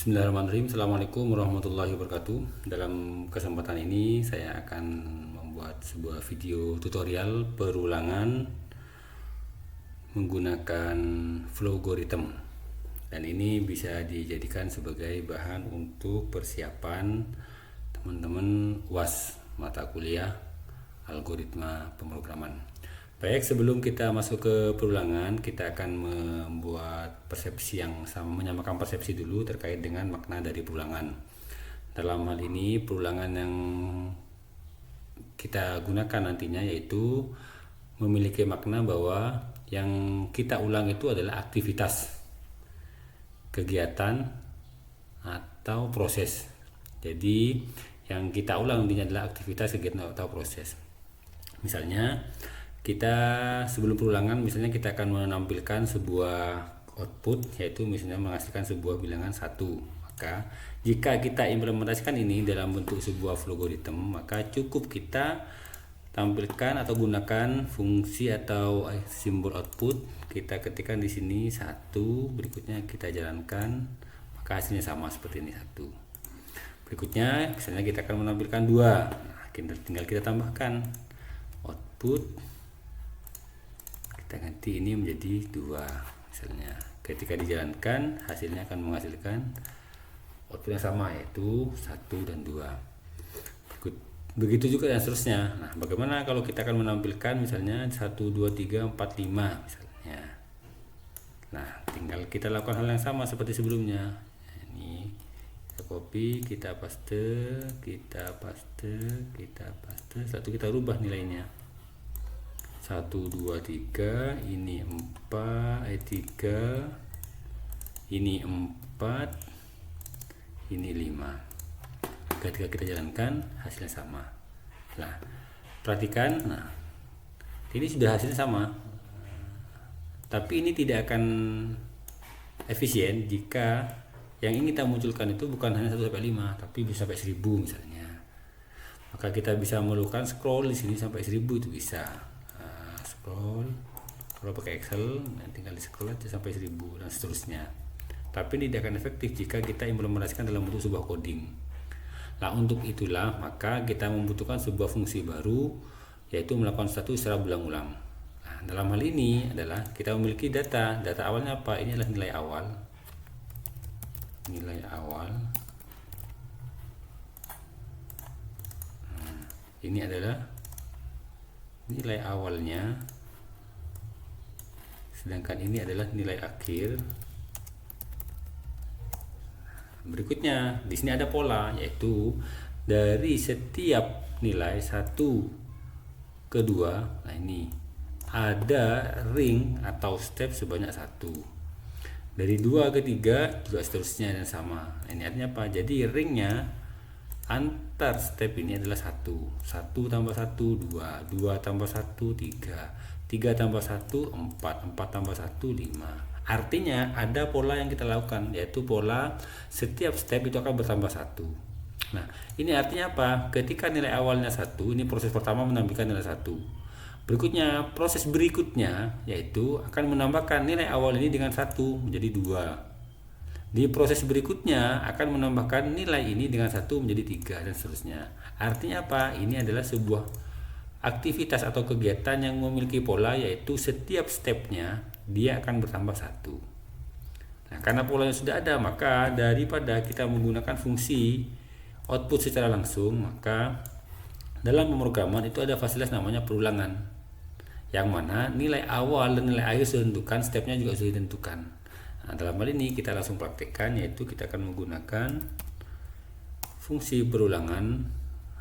Bismillahirrahmanirrahim. Assalamualaikum warahmatullahi wabarakatuh. Dalam kesempatan ini saya akan membuat sebuah video tutorial perulangan menggunakan Flowgorithm, dan ini bisa dijadikan sebagai bahan untuk persiapan teman-teman UAS mata kuliah algoritma pemrograman. Baik, sebelum kita masuk ke perulangan, kita akan membuat persepsi yang sama, menyamakan persepsi dulu terkait dengan makna dari perulangan. Dalam hal ini, perulangan yang kita gunakan nantinya yaitu memiliki makna bahwa yang kita ulang itu adalah aktivitas, kegiatan, atau proses. Jadi yang kita ulang nantinya adalah aktivitas, kegiatan, atau proses. Misalnya kita sebelum perulangan, misalnya kita akan menampilkan sebuah output, yaitu misalnya menghasilkan sebuah bilangan 1. Maka jika kita implementasikan ini dalam bentuk sebuah Flowgorithm, maka cukup kita tampilkan atau gunakan fungsi atau simbol output, kita ketikkan di sini 1, berikutnya kita jalankan, maka hasilnya sama seperti ini 1. Berikutnya misalnya kita akan menampilkan 2. Nah, tinggal kita tambahkan output, kita ganti ini menjadi 2 misalnya. Ketika dijalankan, hasilnya akan menghasilkan output yang sama, yaitu 1 dan 2. Begitu juga dan seterusnya. Nah, bagaimana kalau kita akan menampilkan misalnya 1, 2, 3, 4, 5 misalnya. Nah, tinggal kita lakukan hal yang sama seperti sebelumnya. Ini kita copy, kita paste, setelah itu kita rubah nilainya. 1, 2, 3, ini 4, 3, ini 4, ini 5. Ketika kita jalankan, hasilnya sama. Nah, perhatikan, nah ini sudah hasilnya sama, tapi ini tidak akan efisien jika yang ingin kita munculkan itu bukan hanya 1 sampai 5, tapi bisa sampai 1000 misalnya. Maka kita bisa melakukan scroll di sini sampai 1000 itu bisa. Scroll, kalau pakai Excel tinggal di scroll aja sampai 1000 dan seterusnya. Tapi ini tidak akan efektif jika kita implementasikan dalam bentuk sebuah coding. Nah, untuk itulah maka kita membutuhkan sebuah fungsi baru, yaitu melakukan satu secara berulang-ulang. Nah, dalam hal ini adalah kita memiliki data awalnya apa? Ini adalah nilai awal. Nah, ini adalah nilai awalnya, sedangkan ini adalah nilai akhir. Berikutnya di sini ada pola, yaitu dari setiap nilai 1 ke 2, nah ini ada ring atau step sebanyak 1. Dari 2 ke 3 juga seterusnya dan sama. Nah, ini artinya apa? Jadi ringnya antar step ini adalah 1. 1 tambah 1 2, 2 tambah 1 3, 3 tambah 1 4, 4 tambah 1 5. Artinya ada pola yang kita lakukan, yaitu pola setiap step itu akan bertambah 1. Nah, ini artinya apa? Ketika nilai awalnya 1, ini proses pertama menampilkan nilai 1. Berikutnya, proses berikutnya yaitu akan menambahkan nilai awal ini dengan 1 menjadi 2. Di proses berikutnya akan menambahkan nilai ini dengan 1 menjadi 3 dan seterusnya. Artinya apa? Ini adalah sebuah aktivitas atau kegiatan yang memiliki pola, yaitu setiap stepnya dia akan bertambah 1. Nah, karena polanya sudah ada, maka daripada kita menggunakan fungsi output secara langsung, maka dalam pemrograman itu ada fasilitas namanya perulangan, yang mana nilai awal dan nilai akhir sudah ditentukan, stepnya juga sudah ditentukan. Nah, dalam hal ini kita langsung praktekkan, yaitu kita akan menggunakan fungsi perulangan.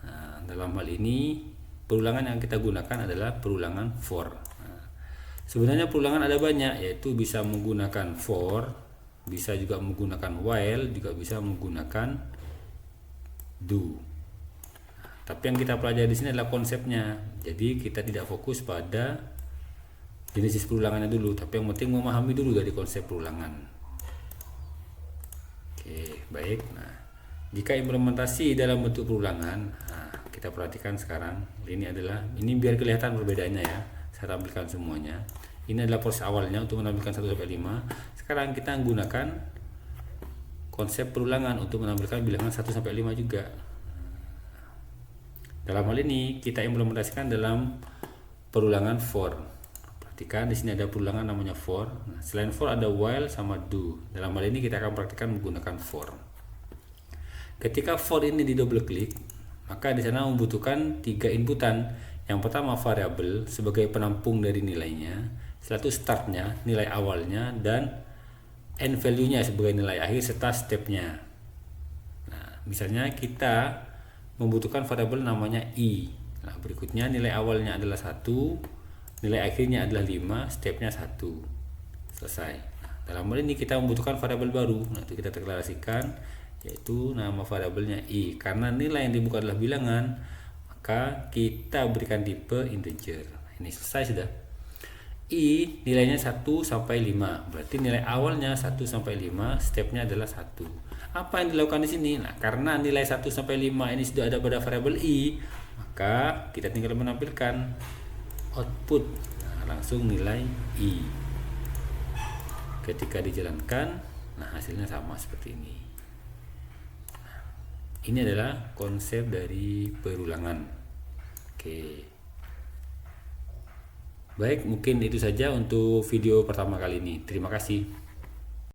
Nah, dalam hal ini perulangan yang kita gunakan adalah perulangan for. Nah, sebenarnya perulangan ada banyak, yaitu bisa menggunakan for, bisa juga menggunakan while, juga bisa menggunakan do. Nah, tapi yang kita pelajari di sini adalah konsepnya. Jadi kita tidak fokus pada jenis perulangannya dulu, tapi yang penting memahami dulu dari konsep perulangan. Oke, baik. Nah, jika implementasi dalam bentuk perulangan, nah, kita perhatikan sekarang. Ini biar kelihatan perbedaannya ya. Saya tampilkan semuanya. Ini adalah proses awalnya untuk menampilkan 1 sampai 5. Sekarang kita menggunakan konsep perulangan untuk menampilkan bilangan 1 sampai 5 juga. Dalam hal ini kita implementasikan dalam perulangan for. Perhatikan di sini ada perulangan namanya for. Nah, selain for ada while sama do. Dalam hal ini kita akan praktikkan menggunakan for. Ketika for ini di double klik, maka di sana membutuhkan 3 inputan. Yang pertama variabel sebagai penampung dari nilainya, setelah itu startnya, nilai awalnya, dan end value-nya sebagai nilai akhir serta stepnya. Nah, misalnya kita membutuhkan variabel namanya i. Nah, berikutnya nilai awalnya adalah 1, nilai akhirnya adalah 5, stepnya 1. Selesai. Nah, dalam hal ini kita membutuhkan variabel baru. Nah, itu kita deklarasikan, yaitu nama variabelnya i. Karena nilai yang dibuka adalah bilangan, maka kita berikan tipe integer. Nah, ini selesai sudah. I nilainya 1 sampai 5. Berarti nilai awalnya 1 sampai 5, stepnya adalah 1. Apa yang dilakukan di sini? Nah, karena nilai 1 sampai 5 ini sudah ada pada variabel i, maka kita tinggal menampilkan output. Nah, langsung nilai i. Ketika dijalankan, nah hasilnya sama seperti ini. Nah, ini adalah konsep dari perulangan. Oke. Baik, mungkin itu saja untuk video pertama kali ini. Terima kasih.